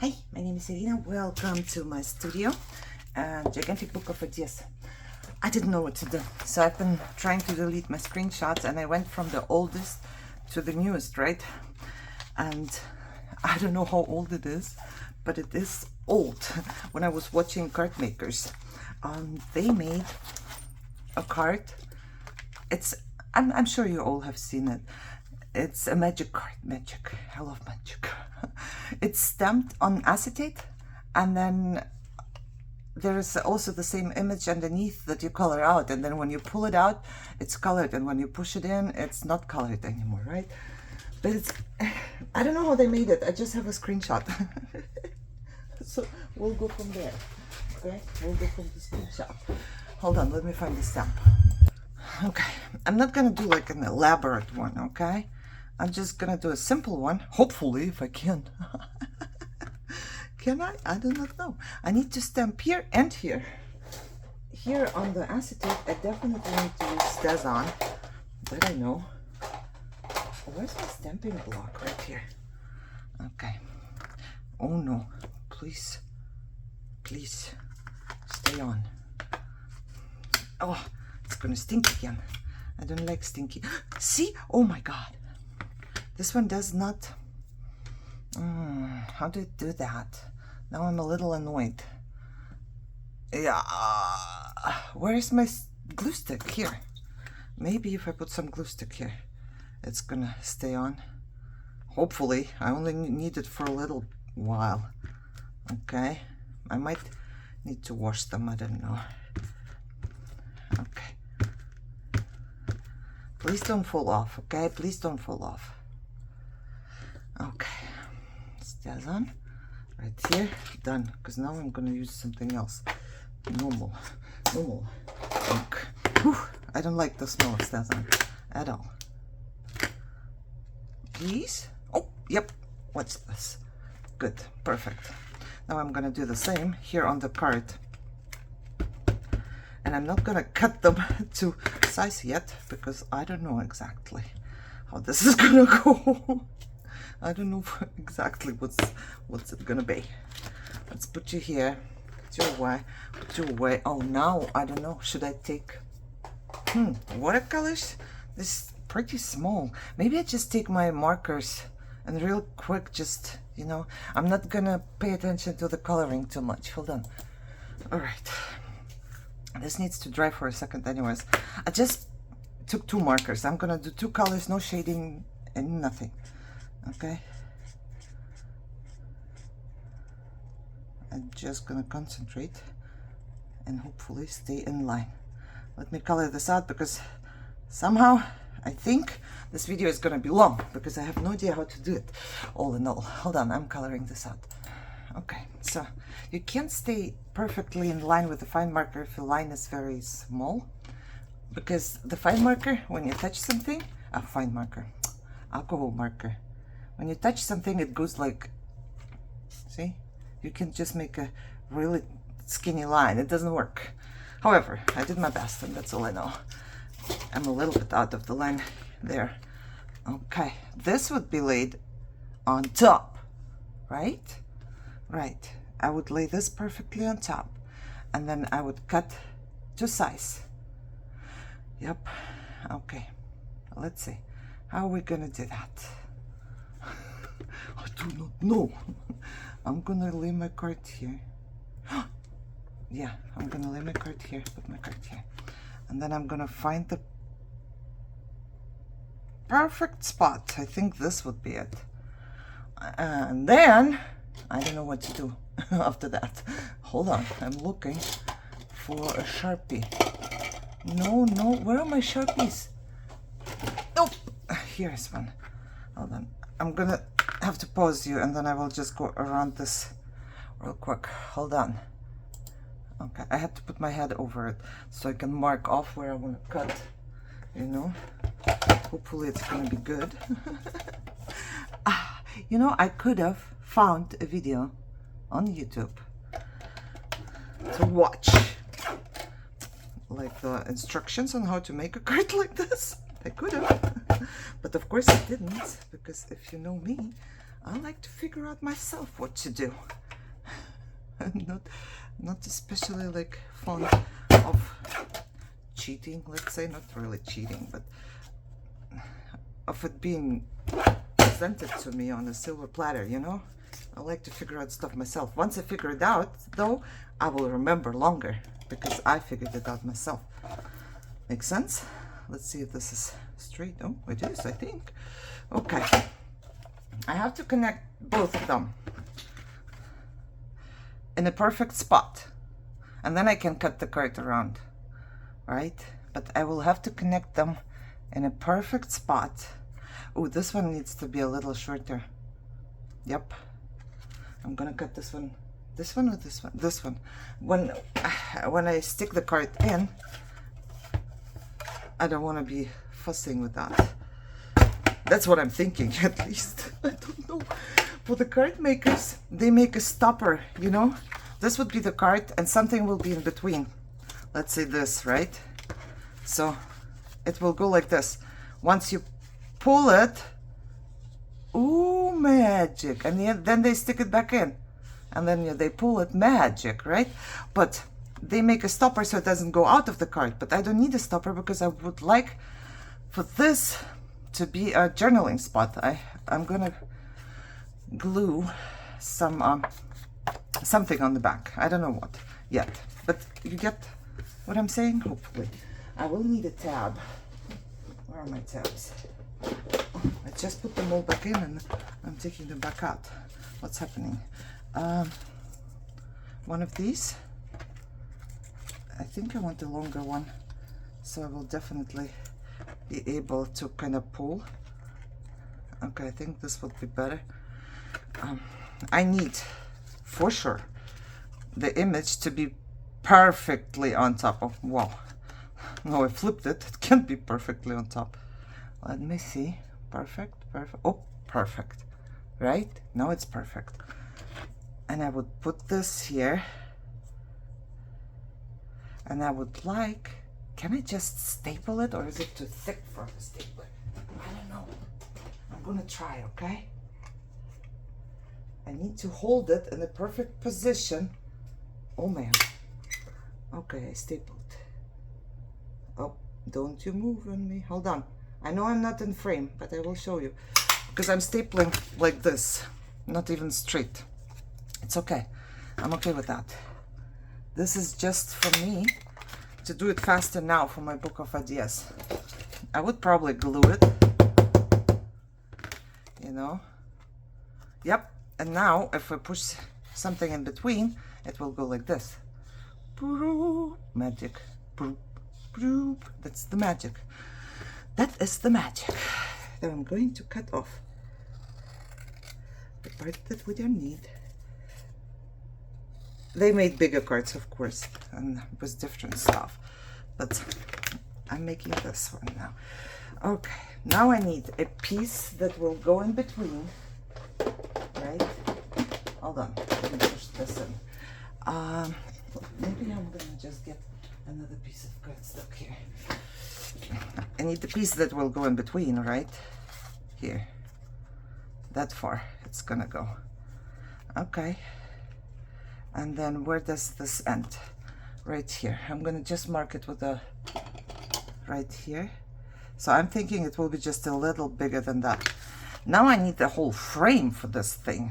Hi, my name is Irina. Welcome to my studio. Gigantic book of ideas. I didn't know what to do, so I've been trying to delete my screenshots, and I went from the oldest to the newest, right? And I don't know how old it is, but it is old. When I was watching card makers, they made a card. I'm sure you all have seen it. It's a magic card. Magic. I love magic. It's stamped on acetate, and then there's also the same image underneath that you color out, and then when you pull it out, it's colored, and when you push it in, it's not colored anymore, right? But it's, I don't know how they made it. I just have a screenshot. So we'll go from there. Okay, we'll go from the screenshot. Hold on, let me find the stamp. Okay, I'm not gonna do like an elaborate one, okay? I'm just gonna do a simple one, hopefully, if I can. Can I? I do not know. I need to stamp here and here. Here on the acetate, I definitely need to use Stazon. That I know. Where's my stamping block? Right here. Okay. Oh no. Please. Please. Stay on. Oh, it's gonna stink again. I don't like stinky. See? Oh my god. This one does not. How do I do that? Now I'm a little annoyed. Yeah. Where's my glue stick? Here. Maybe if I put some glue stick here, it's gonna stay on. Hopefully. I only need it for a little while. Okay. I might need to wash them. I don't know. Okay. Please don't fall off. Okay. Please don't fall off. Okay. Stays on. Right here. Done. Because now I'm going to use something else. Normal. Ink. Whew. I don't like the smell of Stazon at all. Please. Oh, yep. What's this? Good. Perfect. Now I'm going to do the same here on the card. And I'm not going to cut them to size yet, because I don't know exactly how this is going to go. I don't know exactly what's it gonna be. Let's put you here. Put you away. Oh, now I don't know. Should I take watercolors? This is pretty small. Maybe I just take my markers and real quick, just, you know, I'm not gonna pay attention to the coloring too much. Hold on. All right. This needs to dry for a second anyways. I just took 2 markers. I'm gonna do 2 colors, no shading and nothing. Okay, I'm just gonna concentrate and hopefully stay in line. Let me color this out, because somehow I think this video is gonna be long, because I have no idea how to do it all in all. Hold on, I'm coloring this out. Okay, so you can't stay perfectly in line with the fine marker if the line is very small, because the fine marker, when you touch something, a fine marker, alcohol marker, when you touch something, it goes like, see? You can just make a really skinny line. It doesn't work. However, I did my best, and that's all I know. I'm a little bit out of the line there. Okay, this would be laid on top, right? Right. I would lay this perfectly on top, and then I would cut to size. Yep. Okay. Let's see. How are we gonna do that? I do not know. I'm gonna lay my card here. Yeah, I'm gonna lay my card here, put my card here. And then I'm gonna find the perfect spot. I think this would be it. And then, I don't know what to do after that. Hold on, I'm looking for a Sharpie. No, where are my Sharpies? Nope, here's one. Hold on, I'm gonna have to pause you, and then I will just go around this real quick. Hold on. Okay, I had to put my head over it so I can mark off where I want to cut, you know. Hopefully it's gonna be good. You know, I could have found a video on YouTube to watch, like the instructions on how to make a card like this. I could have, but of course I didn't, because if you know me, I like to figure out myself what to do. I'm not especially like fond of cheating, let's say. Not really cheating, but of it being presented to me on a silver platter, you know. I like to figure out stuff myself. Once I figure it out, though, I will remember longer because I figured it out myself. Makes sense? Let's see if this is straight. Oh, it is, I think. Okay. I have to connect both of them in a perfect spot. And then I can cut the card around, right? But I will have to connect them in a perfect spot. Oh, this one needs to be a little shorter. Yep. I'm gonna cut this one. This one or this one? This one. When I stick the card in, I don't want to be fussing with that. That's what I'm thinking, at least. I don't know. For the card makers, they make a stopper, you know? This would be the card and something will be in between. Let's say this, right? So it will go like this. Once you pull it, ooh, magic. And then they stick it back in. And then they pull it, magic, right? But they make a stopper so it doesn't go out of the card. But I don't need a stopper because I would like for this to be a journaling spot. I'm gonna glue some something on the back. I don't know what yet, but you get what I'm saying. Hopefully, I will need a tab. Where are my tabs? I just put them all back in and I'm taking them back out. What's happening? One of these. I think I want a longer one, so I will definitely be able to kind of pull. Okay, I think this would be better. I need, for sure, the image to be perfectly on top of, wow. No, I flipped it. It can't be perfectly on top. Let me see. Perfect, perfect. Oh, perfect. Right? Now it's perfect. And I would put this here. And I would like, can I just staple it or is it too thick for a stapler? I don't know. I'm gonna try, okay? I need to hold it in a perfect position. Oh man. Okay, I stapled. Oh, don't you move on me. Hold on. I know I'm not in frame, but I will show you. Because I'm stapling like this. Not even straight. It's okay. I'm okay with that. This is just for me to do it faster now for my book of ideas. I would probably glue it. You know? Yep. And now, if I push something in between, it will go like this. Magic. That's the magic. That is the magic. Then I'm going to cut off the part that we don't need. They made bigger cards, of course, and with different stuff. But I'm making this one now. Okay, now I need a piece that will go in between. Right? Hold on, let me push this in. Maybe I'm gonna just get another piece of cardstock here. I need the piece that will go in between, right? Here. That far it's gonna go. Okay. And then where does this end? Right here. I'm gonna just mark it with a right here. So I'm thinking it will be just a little bigger than that. Now I need the whole frame for this thing,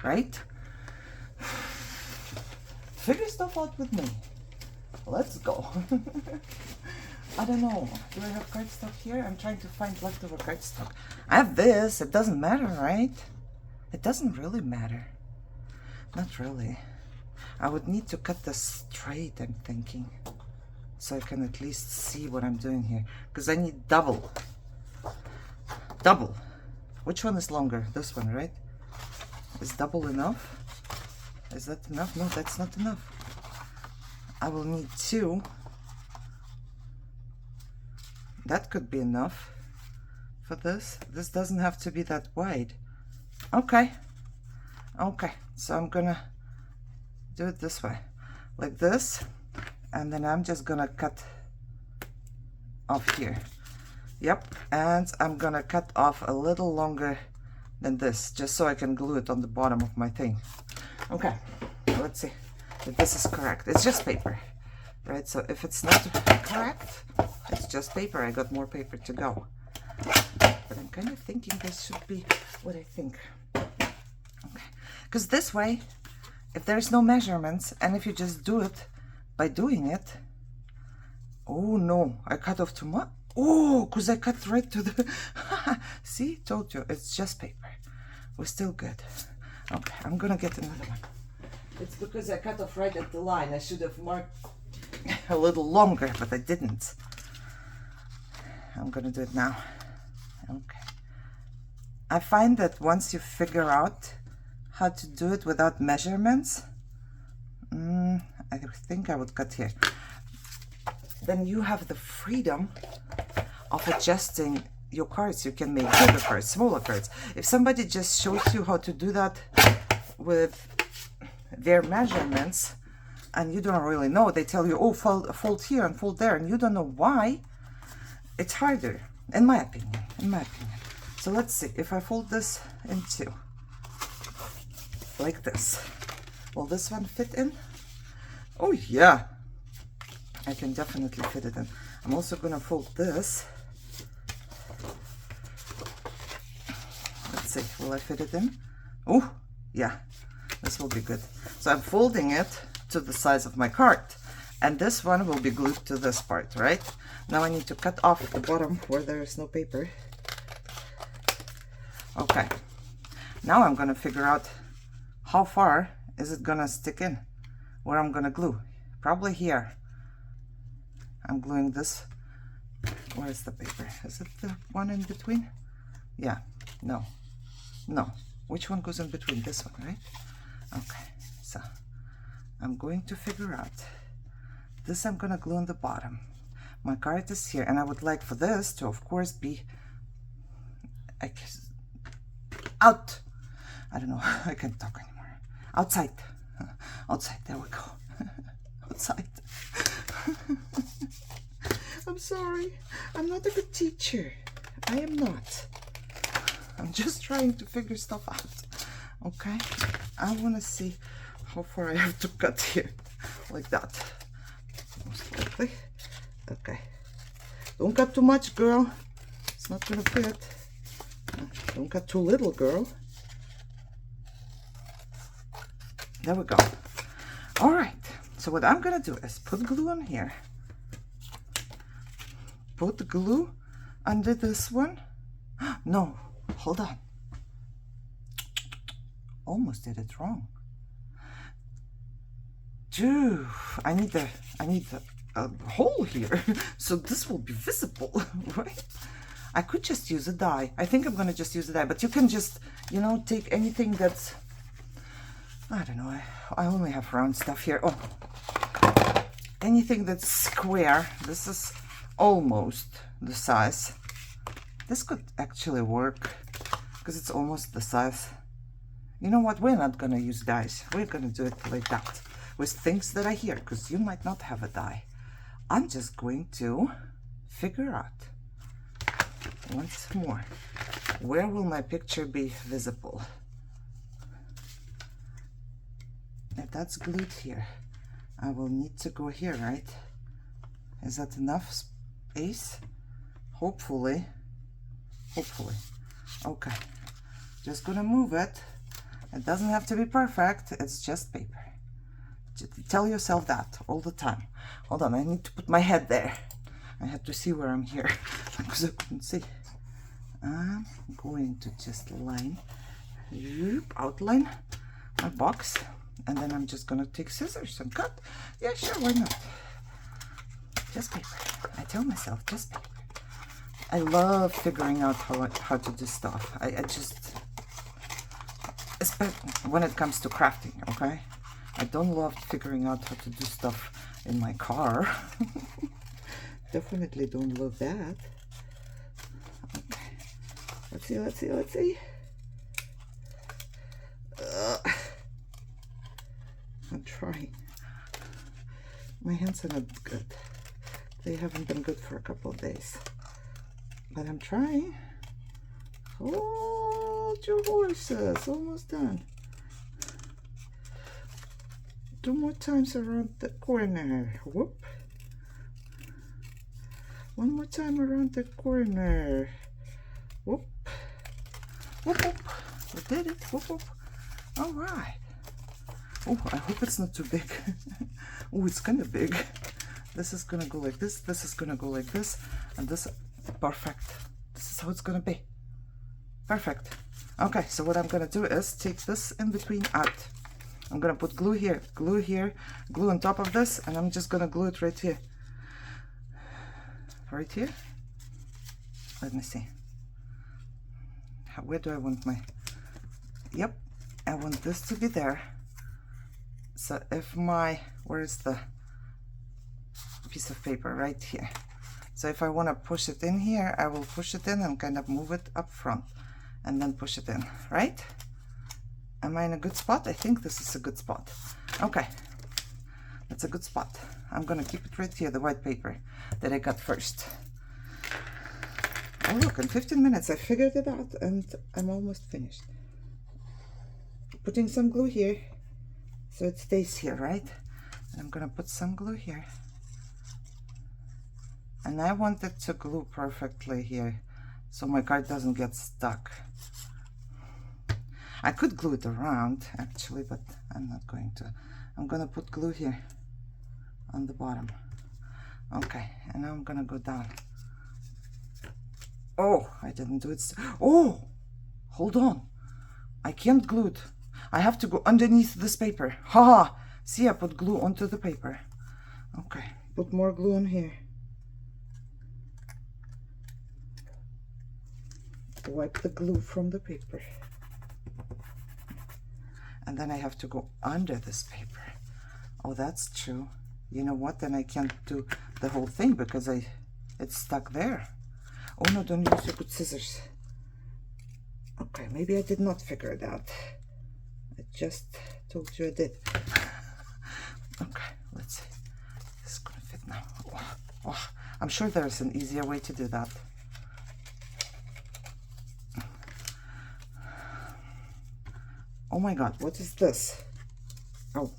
right? Figure stuff out with me. Let's go. I don't know. Do I have cardstock here? I'm trying to find leftover cardstock. I have this. It doesn't matter, right? It doesn't really matter. Not really. I would need to cut this straight, I'm thinking. So I can at least see what I'm doing here. Because I need double. Double. Which one is longer? This one, right? Is double enough? Is that enough? No, that's not enough. I will need two. That could be enough for this. This doesn't have to be that wide. Okay. Okay, so I'm gonna do it this way. Like this. And then I'm just gonna cut off here. Yep, and I'm gonna cut off a little longer than this, just so I can glue it on the bottom of my thing. Okay, let's see if this is correct. It's just paper, right? So if it's not correct, it's just paper. I got more paper to go. But I'm kind of thinking this should be what I think. Okay, because this way, if there's no measurements, and if you just do it by doing it, oh no, I cut off too much. Oh, because I cut right to the, see, told you, it's just paper. We're still good. Okay, I'm gonna get another one. It's because I cut off right at the line. I should have marked a little longer, but I didn't. I'm gonna do it now. Okay. I find that once you figure out how to do it without measurements, I think I would cut here. Then you have the freedom of adjusting your cards. You can make bigger cards, smaller cards. If somebody just shows you how to do that with their measurements and you don't really know, they tell you, oh, fold here and fold there, and you don't know why, it's harder, in my opinion, So let's see, if I fold this in two, like this, will this one fit in? Oh yeah, I can definitely fit it in. I'm also gonna fold this. Let's see, will I fit it in? Oh yeah, this will be good. So I'm folding it to the size of my card, and this one will be glued to this part, right? Now I need to cut off the bottom where there is no paper. Okay, now I'm gonna figure out how far is it gonna stick in, where I'm gonna glue. Probably here. I'm gluing this. Where is the paper? Is it the one in between? Yeah, no. Which one goes in between? This one, right? Okay, so I'm going to figure out. This I'm gonna glue on the bottom. My card is here, and I would like for this to, of course, be out. I don't know, I can't talk anymore. Outside. Outside, there we go. Outside. I'm sorry, I'm not a good teacher. I am not. I'm just trying to figure stuff out. Okay, I want to see how far I have to cut here. Like that. Most likely. Okay. Don't cut too much, girl. It's not gonna fit. Don't cut too little, girl. There we go. All right. So what I'm gonna do is put glue on here. Put the glue under this one. No, hold on. Almost did it wrong. Dude, I need a hole here, so this will be visible, right? I could just use a die. I think I'm gonna just use a die, but you can just, you know, take anything that's, I don't know, I only have round stuff here. Oh, anything that's square. This is almost the size. This could actually work because it's almost the size. You know what? We're not gonna use dies. We're gonna do it like that with things that are here, because you might not have a die. I'm just going to figure out once more, where will my picture be visible? If that's glued here, I will need to go here, right? Is that enough space? Hopefully. Okay, just gonna move it. It doesn't have to be perfect, it's just paper. Just tell yourself that all the time. Hold on, I need to put my head there. I have to see where I'm here because I couldn't see. I'm going to just outline my box, and then I'm just gonna take scissors and cut. Yeah, sure, why not? Just paper. I tell myself, just paper. I love figuring out how to do stuff. I just, especially when it comes to crafting, okay? I don't love figuring out how to do stuff in my car. Definitely don't love that. Okay. Let's see. I'm trying. My hands are not good. They haven't been good for a couple of days. But I'm trying. Hold hold your horses. Almost done. 2 more times around the corner. Whoop. 1 more time around the corner. Whoop. Whoop, whoop. We did it. Whoop, whoop. All right. Oh, I hope it's not too big. Oh, it's kind of big. This is gonna go like this. This is gonna go like this. And this, perfect. This is how it's gonna be. Perfect. Okay, so what I'm gonna do is take this in between out. I'm gonna put glue here, glue on top of this, and I'm just gonna glue it right here. Right here. Let me see. Where do I want my... Yep, I want this to be there. So if my... Where is the piece of paper? Right here. So if I want to push it in here, I will push it in and kind of move it up front and then push it in, right? Am I in a good spot? I think this is a good spot. Okay, that's a good spot. I'm gonna keep it right here, the white paper that I got first. Oh look, in 15 minutes I figured it out and I'm almost finished. Putting some glue here so it stays here, right? And I'm gonna put some glue here. And I want it to glue perfectly here so my card doesn't get stuck. I could glue it around actually, but I'm not going to. I'm gonna put glue here on the bottom. Okay, and now I'm gonna go down. Oh, I didn't do it. Oh, hold on. I can't glue it. I have to go underneath this paper. Haha. See, I put glue onto the paper. Okay, put more glue on here. Wipe the glue from the paper. And then I have to go under this paper. Oh, that's true. You know what? Then I can't do the whole thing because it's stuck there. Oh no, don't use your good scissors. Okay, maybe I did not figure it out. I just told you I did. Okay, let's see. This is gonna fit now. Oh, I'm sure there's an easier way to do that. Oh my god, what is this? Oh,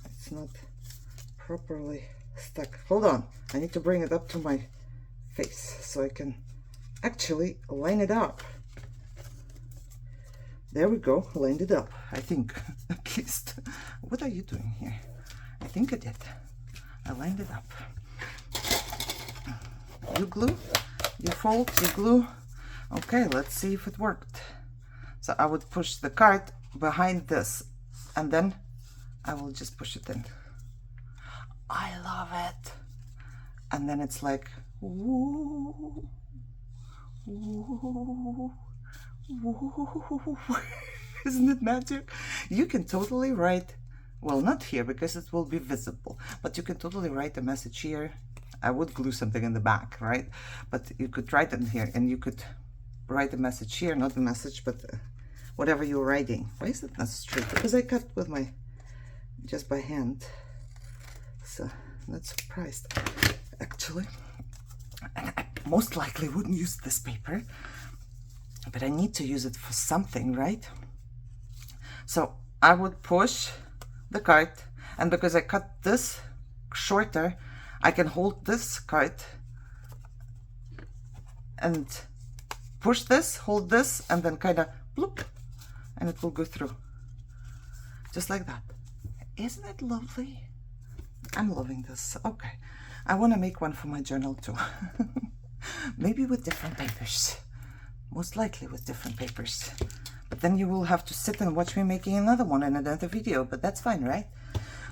it's not properly stuck. Hold on, I need to bring it up to my face so I can actually line it up. There we go, lined it up, I think, at least. What are you doing here? I think I did. I lined it up. You glue, you fold, you glue. Okay, let's see if it worked. So I would push the card behind this and then I will just push it in. I love it. And then it's like, ooh, ooh, ooh. Isn't it magic? You can totally write, well, not here because it will be visible, but you can totally write a message here. I would glue something in the back, right? But you could write it here and you could write a message here, not a message, but whatever you're writing. Why is it not straight? Because I cut with my, just by hand. So, not surprised, actually. And I most likely wouldn't use this paper, but I need to use it for something, right? So, I would push the card, and because I cut this shorter, I can hold this card and push this, hold this, and then kind of bloop, and it will go through. Just like that. Isn't it lovely? I'm loving this. Okay. I want to make one for my journal too. Maybe with different papers. Most likely with different papers. But then you will have to sit and watch me making another one in another video. But that's fine, right?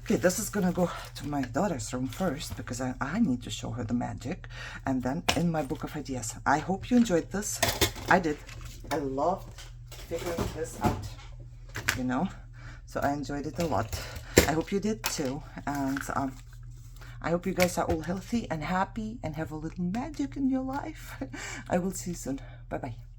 Okay, this is gonna go to my daughter's room first because I need to show her the magic. And then in my book of ideas. I hope you enjoyed this. I did. I loved figuring this out, you know, so I enjoyed it a lot. I hope you did too, and I hope you guys are all healthy and happy and have a little magic in your life. I will see you soon. Bye bye.